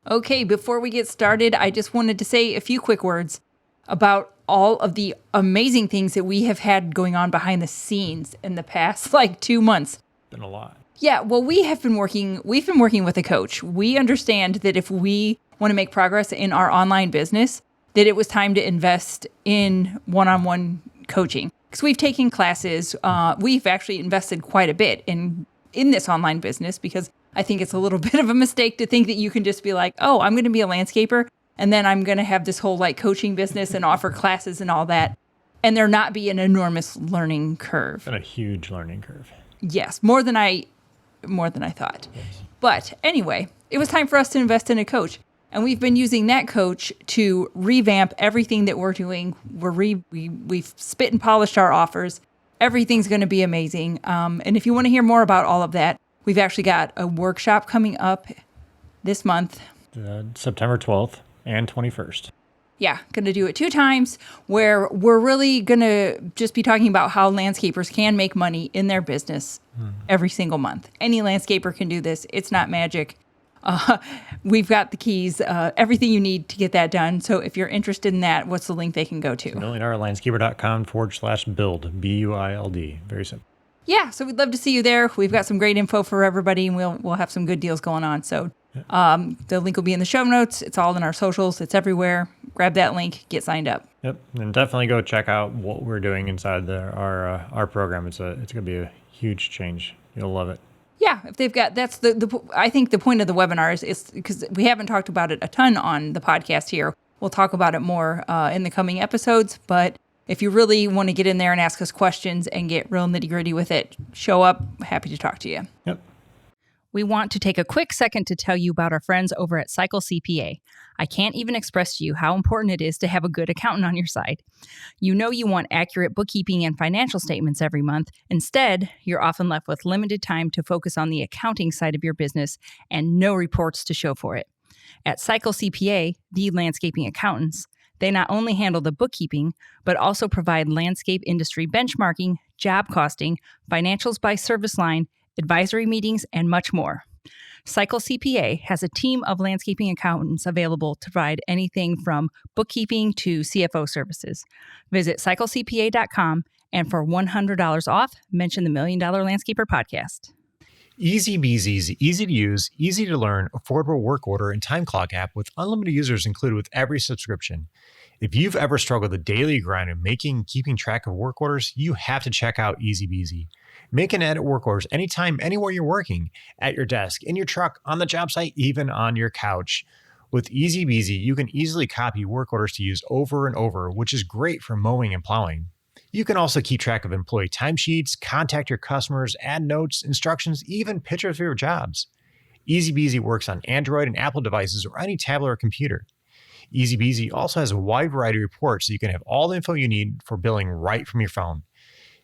Okay, before we get started, I just wanted to say a few quick words about all of the amazing things that we have had going on behind the scenes in the past 2 months. Been a lot. Yeah, well, we've been working with a coach. We understand that if we want to make progress in our online business, that it was time to invest in one-on-one coaching. Because we've taken classes, we've actually invested quite a bit in this online business, because I think it's a little bit of a mistake to think that you can just be like, oh, I'm going to be a landscaper, and then I'm going to have this whole coaching business and offer classes and all that, and there not be an enormous learning curve. And a huge learning curve. Yes, more than I thought. Yes. But anyway, it was time for us to invest in a coach. And we've been using that coach to revamp everything that we're doing. We've spit and polished our offers. Everything's going to be amazing. And if you want to hear more about all of that, we've actually got a workshop coming up this month. September 12th and 21st. Yeah, going to do it 2 times, where we're really going to just be talking about how landscapers can make money in their business every single month. Any landscaper can do this. It's not magic. We've got the keys, everything you need to get that done. So if you're interested in that, what's the link they can go to? milliondollarlandscaper.com/build, BUILD. Very simple. Yeah, so we'd love to see you there. We've got some great info for everybody, and we'll have some good deals going on. So the link will be in the show notes. It's all in our socials. It's everywhere. Grab that link. Get signed up. Yep, and definitely go check out what we're doing inside our program. It's going to be a huge change. You'll love it. Yeah, if they've got, that's I think the point of the webinar is because we haven't talked about it a ton on the podcast here. We'll talk about it more in the coming episodes, but if you really want to get in there and ask us questions and get real nitty gritty with it, show up. Happy to talk to you. Yep. We want to take a quick second to tell you about our friends over at Cycle CPA. I can't even express to you how important it is to have a good accountant on your side. You know you want accurate bookkeeping and financial statements every month. Instead, you're often left with limited time to focus on the accounting side of your business and no reports to show for it. At Cycle CPA, the landscaping accountants, they not only handle the bookkeeping, but also provide landscape industry benchmarking, job costing, financials by service line, advisory meetings, and much more. Cycle CPA has a team of landscaping accountants available to provide anything from bookkeeping to CFO services. Visit cyclecpa.com, and for $100 off, mention the $1 Million Landscaper podcast. EasyBeasy's easy to use, easy to learn, affordable work order and time clock app with unlimited users included with every subscription. If you've ever struggled with the daily grind of keeping track of work orders, you have to check out EasyBeasy. Make and edit work orders anytime, anywhere you're working, at your desk, in your truck, on the job site, even on your couch. With EasyBeasy, you can easily copy work orders to use over and over, which is great for mowing and plowing. You can also keep track of employee timesheets, contact your customers, add notes, instructions, even pictures of your jobs. EasyBeasy works on Android and Apple devices or any tablet or computer. EasyBeasy also has a wide variety of reports so you can have all the info you need for billing right from your phone.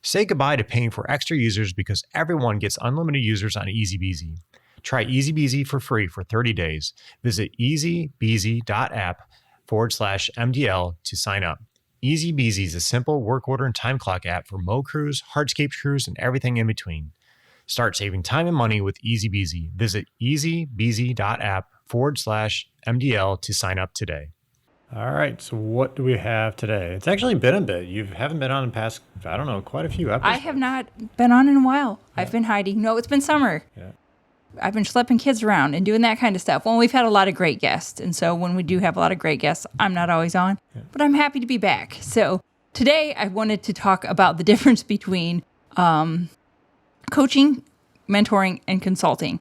Say goodbye to paying for extra users because everyone gets unlimited users on EasyBeasy. Try EasyBeasy for free for 30 days. Visit easybeasy.app/MDL to sign up. EasyBeasy is a simple work order and time clock app for mow crews, hardscape crews, and everything in between. Start saving time and money with EasyBeasy. Visit easybeasy.app/MDL to sign up today. All right, so what do we have today? It's actually been a bit. You haven't been on in the past, I don't know, quite a few episodes. I have not been on in a while. Yeah. I've been hiding. No, it's been summer. Yeah. I've been schlepping kids around and doing that kind of stuff. Well, we've had a lot of great guests. And so when we do have a lot of great guests, I'm not always on. Yeah. But I'm happy to be back. So today I wanted to talk about the difference between coaching, mentoring, and consulting.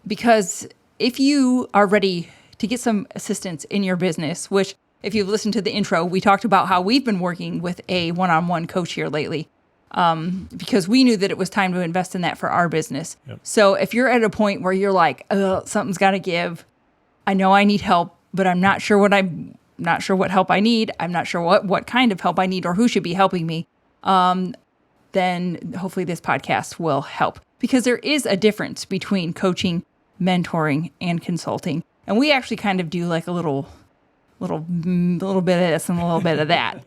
Because if you are ready to get some assistance in your business, which if you've listened to the intro, we talked about how we've been working with a one-on-one coach here lately because we knew that it was time to invest in that for our business. Yep. So if you're at a point where you're like, something's got to give, I know I need help, but I'm not sure what help I need. I'm not sure what kind of help I need or who should be helping me. Then hopefully this podcast will help, because there is a difference between coaching, mentoring, and consulting. And we actually kind of do like a little bit of this and a little bit of that.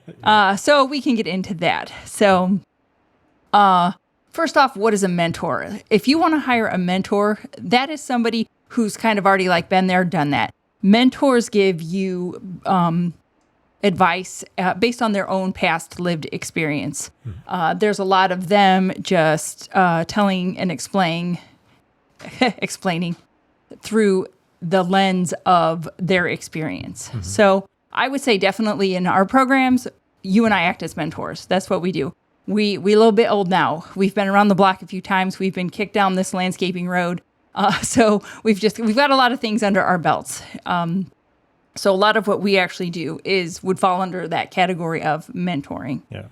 So we can get into that. So first off, what is a mentor? If you want to hire a mentor, that is somebody who's kind of already like been there, done that. Mentors give you advice based on their own past lived experience. There's a lot of them just telling and explaining through the lens of their experience. So I would say definitely in our programs, you and I act as mentors. That's what we do. We a little bit old now. We've been around the block a few times. We've been kicked down this landscaping road. So we've got a lot of things under our belts. So a lot of what we actually do would fall under that category of mentoring. Yeah.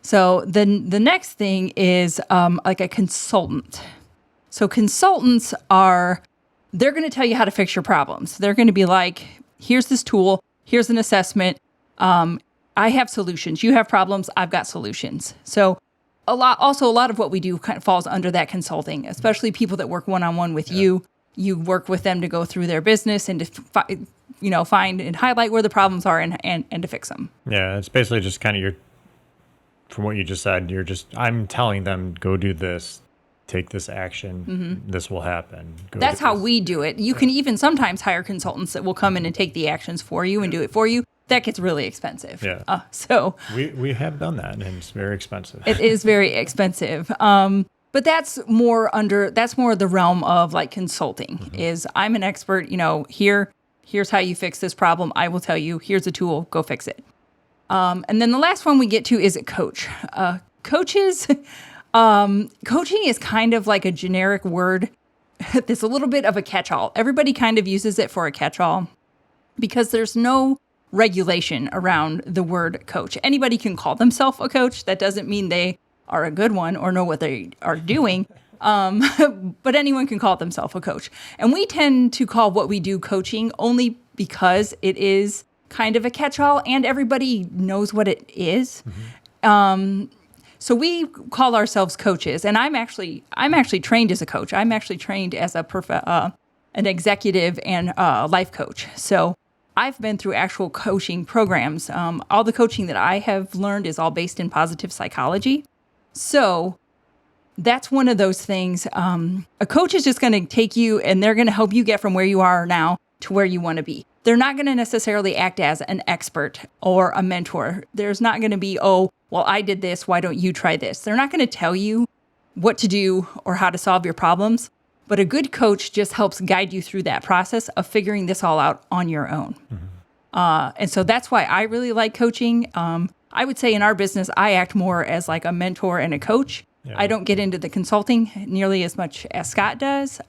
So the next thing is like a consultant. So consultants they're going to tell you how to fix your problems. They're going to be like, here's this tool, here's an assessment. I have solutions. You have problems, I've got solutions. So a lot of what we do kind of falls under that consulting, especially people that work one-on-one with you. You work with them to go through their business and to find and highlight where the problems are and to fix them. Yeah, it's basically just kind of from what you just said, I'm telling them, go do this, take this action, this will happen. That's how we do it. You can even sometimes hire consultants that will come in and take the actions for you and do it for you. That gets really expensive. Yeah. So we have done that, and it's very expensive. It is very expensive. But that's more the realm of like consulting. Is I'm an expert, here's how you fix this problem. I will tell you, here's a tool, go fix it. And then the last one we get to is a coach. Coaches, coaching is kind of like a generic word. It's a little bit of a catch-all. Everybody kind of uses it for a catch-all because there's no regulation around the word coach. Anybody can call themselves a coach. That doesn't mean they are a good one or know what they are doing. But anyone can call themselves a coach. And we tend to call what we do coaching only because it is kind of a catch-all and everybody knows what it is. So we call ourselves coaches. And I'm actually trained as a coach. I'm actually trained as an executive and life coach. So I've been through actual coaching programs. All the coaching that I have learned is all based in positive psychology. So that's one of those things. A coach is just going to take you and they're going to help you get from where you are now to where you want to be. They're not going to necessarily act as an expert or a mentor. There's not going to be, oh, well, I did this, why don't you try this? They're not going to tell you what to do or how to solve your problems. But a good coach just helps guide you through that process of figuring this all out on your own. And so that's why I really like coaching. I would say in our business, I act more as like a mentor and a coach. Yeah. I don't get into the consulting nearly as much as Scott does.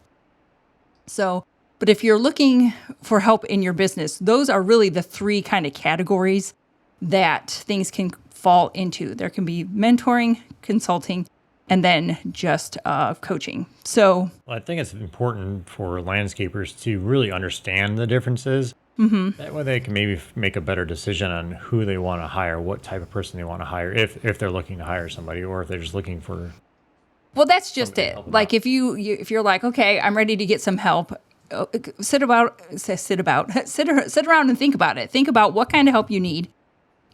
So, but if you're looking for help in your business, those are really the three kind of categories that things can fall into. There can be mentoring, consulting, and then just coaching. So I think it's important for landscapers to really understand the differences. That way they can maybe make a better decision on who they want to hire, what type of person they want to hire, if they're looking to hire somebody, or if they're just looking for. Well, that's just it. Like if you're like, okay, I'm ready to get some help, sit around and think about it. Think about what kind of help you need.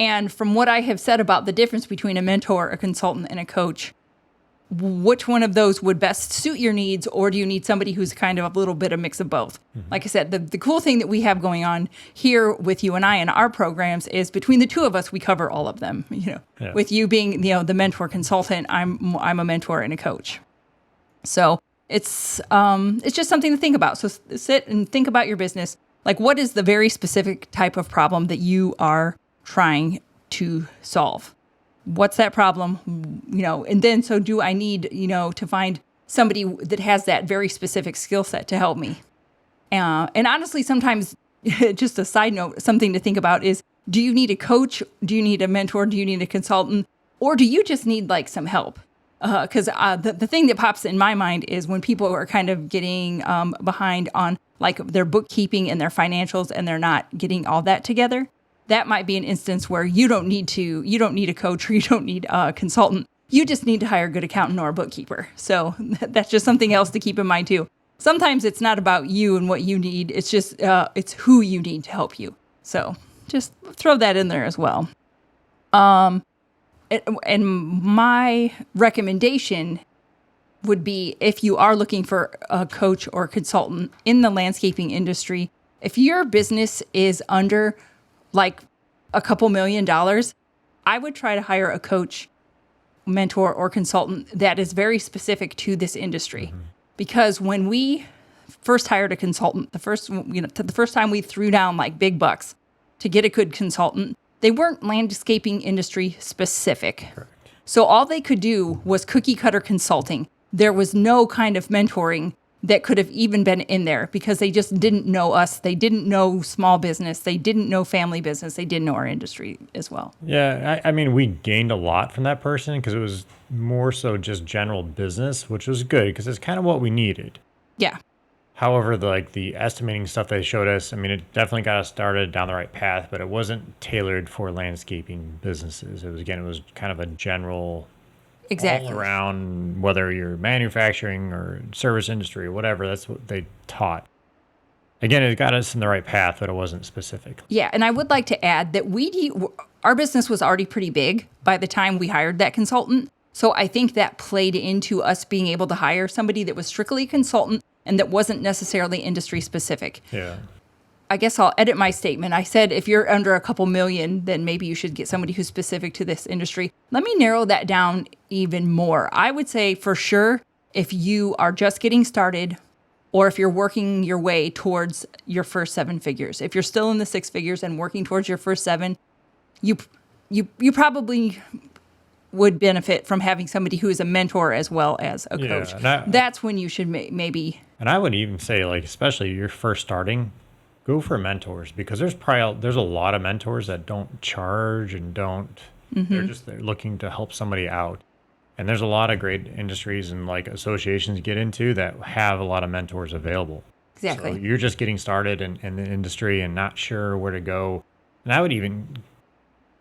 And from what I have said about the difference between a mentor, a consultant, and a coach, which one of those would best suit your needs, or do you need somebody who's kind of a little bit of mix of both? Like I said, the cool thing that we have going on here with you and I in our programs is between the two of us, we cover all of them. With you being the mentor consultant, I'm a mentor and a coach. So it's just something to think about. So sit and think about your business. Like, what is the very specific type of problem that you are trying to solve? What's that problem? And then so do I need, to find somebody that has that very specific skill set to help me? And honestly, sometimes just a side note, something to think about is, do you need a coach? Do you need a mentor? Do you need a consultant? Or do you just need like some help? Because the thing that pops in my mind is when people are kind of getting behind on like their bookkeeping and their financials and they're not getting all that together. That might be an instance where you don't need a coach or you don't need a consultant. You just need to hire a good accountant or a bookkeeper. So that's just something else to keep in mind too. Sometimes it's not about you and what you need. It's just, it's who you need to help you. So just throw that in there as well. And my recommendation would be if you are looking for a coach or a consultant in the landscaping industry, If your business is under like a couple $1 million, I would try to hire a coach, mentor, or consultant that is very specific to this industry. Because when we first hired a consultant, the first time we threw down like big bucks to get a good consultant, they weren't landscaping industry specific. Correct. So all they could do was cookie cutter consulting. There was no kind of mentoring that could have even been in there because they just didn't know us. They didn't know small business. They didn't know family business. They didn't know our industry as well. Yeah, I mean, we gained a lot from that person because it was more so just general business, which was good because it's kind of what we needed. Yeah. However, the estimating stuff they showed us, I mean, it definitely got us started down the right path, but it wasn't tailored for landscaping businesses. It was kind of a general, Exactly. all around, whether you're manufacturing or service industry or whatever, that's what they taught. Again, it got us in the right path, but it wasn't specific. Yeah, and I would like to add that our business was already pretty big by the time we hired that consultant. So I think that played into us being able to hire somebody that was strictly a consultant and that wasn't necessarily industry specific. Yeah. I guess I'll edit my statement. I said if you're under a couple million, then maybe you should get somebody who's specific to this industry. Let me narrow that down even more. I would say for sure, if you are just getting started or if you're working your way towards your first 7 figures, if you're still in the 6 figures and working towards your first 7, you probably would benefit from having somebody who is a mentor as well as a coach. That's when you should maybe. And I would even say, especially you're first starting, go for mentors because there's a lot of mentors that don't charge and don't. They're looking to help somebody out. And there's a lot of great industries and associations you get into that have a lot of mentors available. Exactly. So you're just getting started in the industry and not sure where to go. And I would even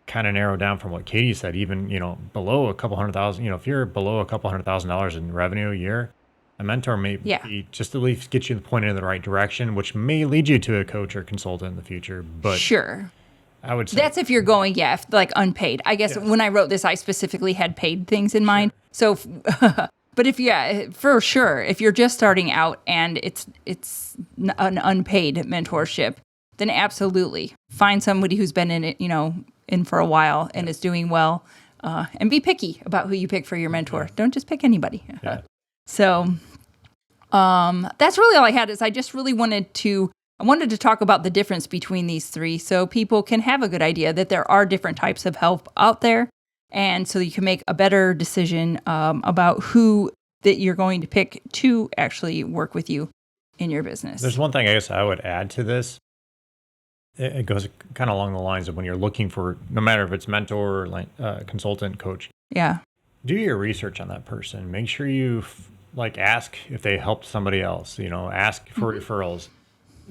kind of narrow down from what Katie said, even, below a couple $100,000, if you're below a couple $100,000 in revenue a year, a mentor may be just at least get you the point in the right direction, which may lead you to a coach or consultant in the future. But sure. I would say that's if you're going, unpaid. I guess when I wrote this, I specifically had paid things in mind. So, but for sure, if you're just starting out and it's an unpaid mentorship, then absolutely find somebody who's been in it, in for a while and is doing well, and be picky about who you pick for your mentor. Don't just pick anybody. So, that's really all I had. Is I just really wanted to talk about the difference between these three, so people can have a good idea that there are different types of help out there, and so you can make a better decision about who that you're going to pick to actually work with you in your business. There's one thing I guess I would add to this. It goes kind of along the lines of when you're looking for, no matter if it's mentor or consultant, coach. Yeah. Do your research on that person. Make sure you ask if they helped somebody else. Ask for referrals.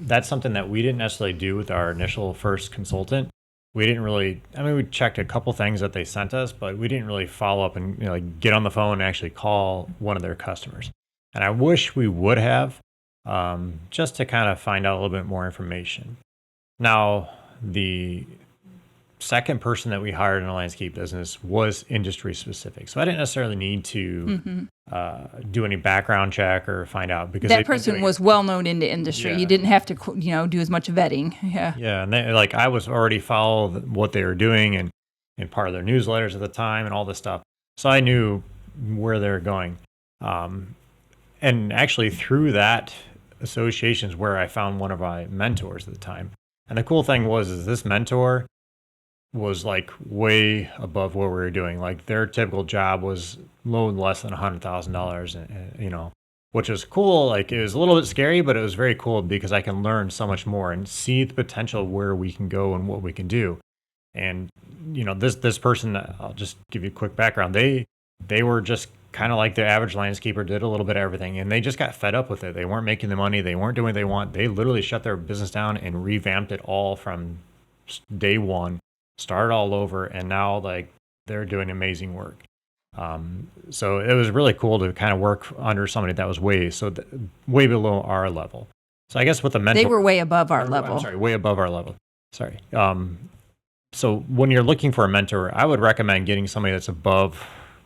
That's something that we didn't necessarily do with our initial first consultant. We didn't really. We checked a couple things that they sent us, but we didn't really follow up and get on the phone and actually call one of their customers. And I wish we would have, just to kind of find out a little bit more information. Now, the second person that we hired in a landscape business was industry specific. So I didn't necessarily need to do any background check or find out because that person was well known in the industry. Yeah. You didn't have to, do as much vetting. Yeah. Yeah. And they, I was already following what they were doing and part of their newsletters at the time and all this stuff. So I knew where they were going. And actually through that associations where I found one of my mentors at the time. And the cool thing was this mentor was way above what we were doing. Their typical job was low less than $100,000, which was cool. It was a little bit scary, but it was very cool because I can learn so much more and see the potential where we can go and what we can do. And, this person, I'll just give you a quick background. They were just kind of like the average landscaper, did a little bit of everything, and they just got fed up with it. They weren't making the money. They weren't doing what they want. They literally shut their business down and revamped it all from day one, started all over, and now they're doing amazing work. So it was really cool to kind of work under somebody that was way below our level. So I guess with the mentor, they were way above our level. I'm sorry, way above our level. Sorry. So when you're looking for a mentor, I would recommend getting somebody that's above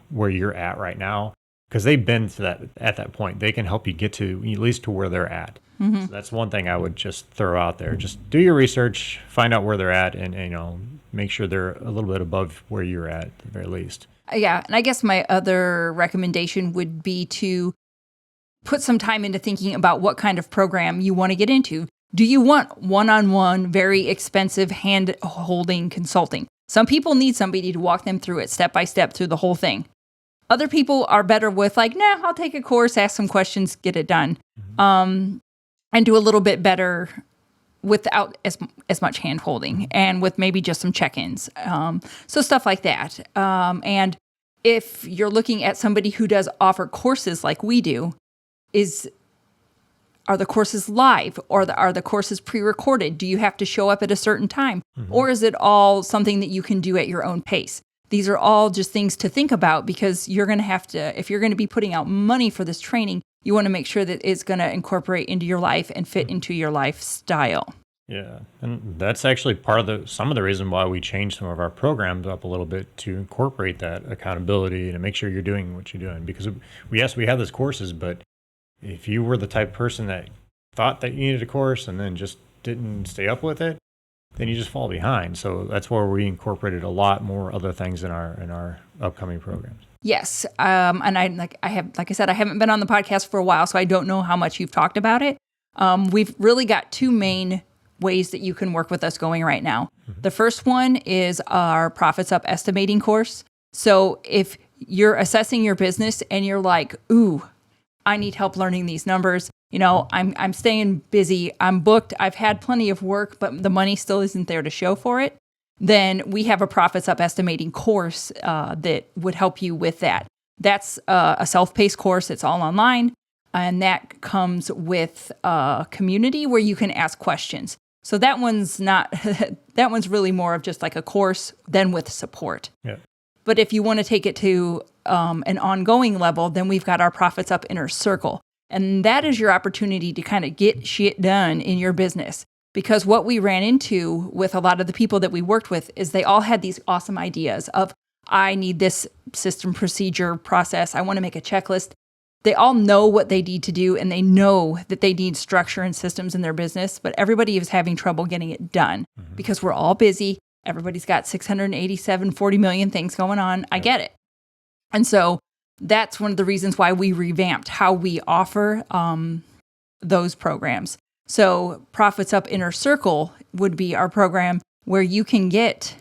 where you're at right now, because they've been to that at that point. They can help you get to at least to where they're at. So that's one thing I would just throw out there. Just do your research, find out where they're at, and make sure they're a little bit above where you're at the very least. Yeah, and I guess my other recommendation would be to put some time into thinking about what kind of program you want to get into. Do you want one-on-one, very expensive hand-holding consulting? Some people need somebody to walk them through it step by step through the whole thing. Other people are better with I'll take a course, ask some questions, get it done, and do a little bit better without as much hand-holding and with maybe just some check-ins. So stuff like that. And if you're looking at somebody who does offer courses like we do, are the courses live or are the courses pre-recorded? Do you have to show up at a certain time? Or is it all something that you can do at your own pace? These are all just things to think about because you're going to have to, if you're going to be putting out money for this training, you want to make sure that it's going to incorporate into your life and fit into your lifestyle. Yeah, and that's actually some of the reason why we changed some of our programs up a little bit to incorporate that accountability and to make sure you're doing what you're doing. Because we have those courses, but if you were the type of person that thought that you needed a course and then just didn't stay up with it, then you just fall behind. So that's where we incorporated a lot more other things in our upcoming programs. Yes, and like I said, I haven't been on the podcast for a while, so I don't know how much you've talked about it. We've really got two main ways that you can work with us going right now. The first one is our Profits Up estimating course. So if you're assessing your business and you're like, ooh, I need help learning these numbers. I'm staying busy. I'm booked. I've had plenty of work, but the money still isn't there to show for it. Then we have a Profits Up estimating course that would help you with that. That's a self-paced course. It's all online. And that comes with a community where you can ask questions. So that one's really more of just like a course than with support. Yeah. But if you want to take it to an ongoing level, then we've got our Profits Up Inner Circle. And that is your opportunity to kind of get shit done in your business. Because what we ran into with a lot of the people that we worked with is they all had these awesome ideas of, I need this system, procedure, process. I want to make a checklist. They all know what they need to do, and they know that they need structure and systems in their business, but everybody is having trouble getting it done because we're all busy. Everybody's got 40 million things going on. I get it. And so that's one of the reasons why we revamped how we offer those programs. So Profits Up Inner Circle would be our program where you can get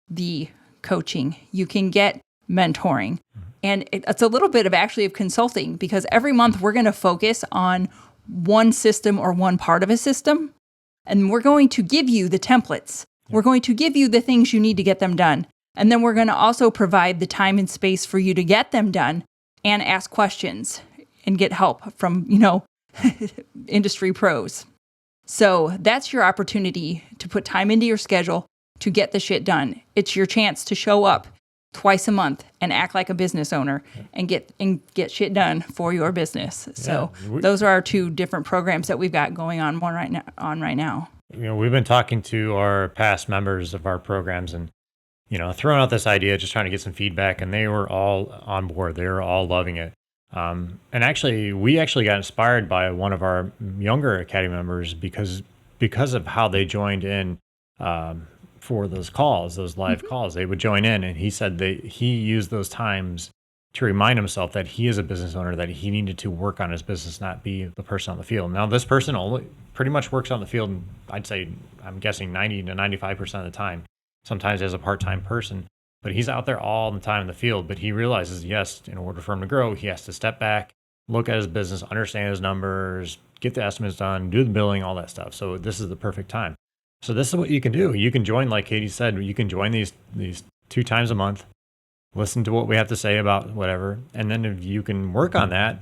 the coaching, you can get mentoring. And it's a little bit of consulting because every month we're going to focus on one system or one part of a system. And we're going to give you the templates. We're going to give you the things you need to get them done. And then we're going to also provide the time and space for you to get them done and ask questions and get help from, industry pros. So that's your opportunity to put time into your schedule to get the shit done. It's your chance to show up twice a month and act like a business owner and get shit done for your business. So those are our two different programs that we've got going on right now. We've been talking to our past members of our programs and, throwing out this idea, just trying to get some feedback, and they were all on board. They were all loving it. And actually, we got inspired by one of our younger Academy members because of how they joined in for those calls, those live calls. They would join in, and he said that he used those times to remind himself that he is a business owner, that he needed to work on his business, not be the person on the field. Now, this person only pretty much works on the field, I'd say, I'm guessing 90 to 95% of the time, sometimes as a part-time person. But he's out there all the time in the field. But he realizes, yes, in order for him to grow, he has to step back, look at his business, understand his numbers, get the estimates done, do the billing, all that stuff. So this is the perfect time. So this is what you can do. You can join, like Katie said, you can join these 2 times a month, listen to what we have to say about whatever, and then if you can work on that,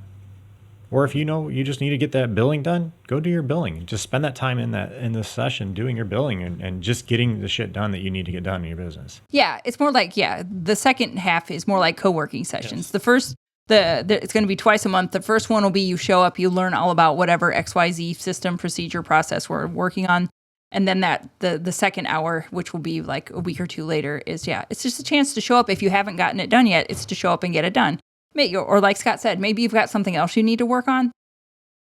or if you just need to get that billing done, go do your billing. Just spend that time in this session doing your billing and just getting the shit done that you need to get done in your business. Yeah, it's more like, the second half is more like co-working sessions. Yes. The first, it's going to be twice a month. The first one will be you show up, you learn all about whatever XYZ system, procedure, process we're working on. And then the second hour, which will be like a week or two later, is, it's just a chance to show up. If you haven't gotten it done yet, it's to show up and get it done. Or like Scott said, maybe you've got something else you need to work on.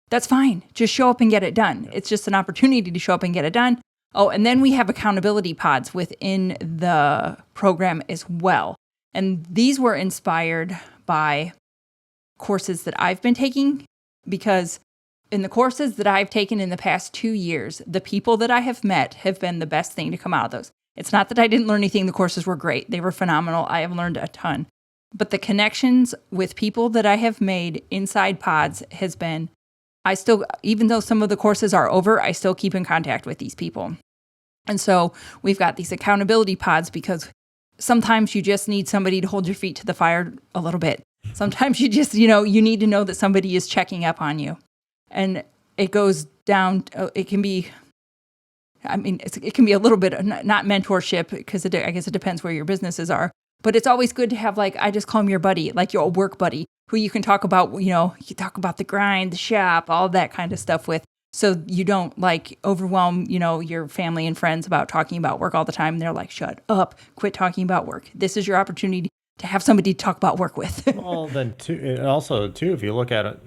that's fine. Just show up and get it done. It's just an opportunity to show up and get it done. Oh, and then we have accountability pods within the program as well. And these were inspired by courses that I've been taking, because in the courses that I've taken in the past 2 years, the people that I have met have been the best thing to come out of those. It's not that I didn't learn anything. The courses were great. They were phenomenal. I have learned a ton. But the connections with people that I have made inside pods has been, I still, even though some of the courses are over, I still keep in contact with these people. And so we've got these accountability pods, because sometimes you just need somebody to hold your feet to the fire a little bit. Sometimes you just, you need to know that somebody is checking up on you. And it goes down, it can be, it can be a little bit, not mentorship, because I guess it depends where your businesses are. But it's always good to have, I just call him your buddy, like your work buddy, who you can talk about, you talk about the grind, the shop, all that kind of stuff with. So you don't overwhelm, your family and friends about talking about work all the time. They're like, shut up, quit talking about work. This is your opportunity to have somebody to talk about work with. Well, then also, if you look at it,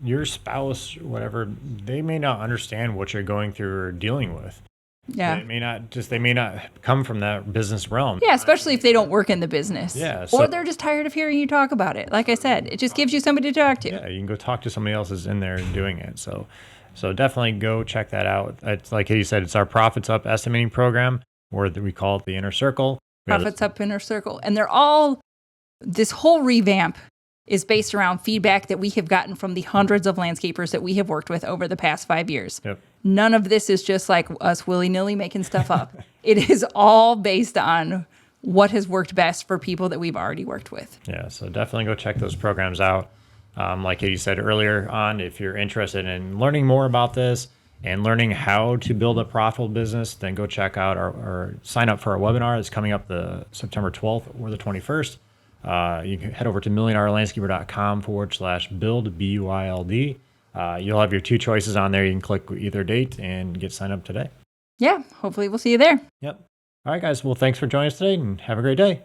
your spouse, whatever, they may not understand what you're going through or dealing with. Yeah. They may not come from that business realm. Yeah, especially if they don't work in the business. Yeah. Or they're just tired of hearing you talk about it. Like I said, it just gives you somebody to talk to. Yeah, you can go talk to somebody else who's in there doing it. So definitely go check that out. It's like you said, it's our Profits Up estimating program, or we call it the Inner Circle. Profits Up Inner Circle. And this whole revamp is based around feedback that we have gotten from the hundreds of landscapers that we have worked with over the past 5 years. Yep. None of this is just like us willy-nilly making stuff up. It is all based on what has worked best for people that we've already worked with. Yeah, so definitely go check those programs out. Like you said earlier on, if you're interested in learning more about this and learning how to build a profitable business, then go check out or sign up for our webinar. It's coming up the September 12th or the 21st. You can head over to milliondollarlandscaper.com/build, BUILD. You'll have your 2 choices on there. You can click either date and get signed up today. Yeah, hopefully we'll see you there. Yep. All right, guys. Well, thanks for joining us today, and have a great day.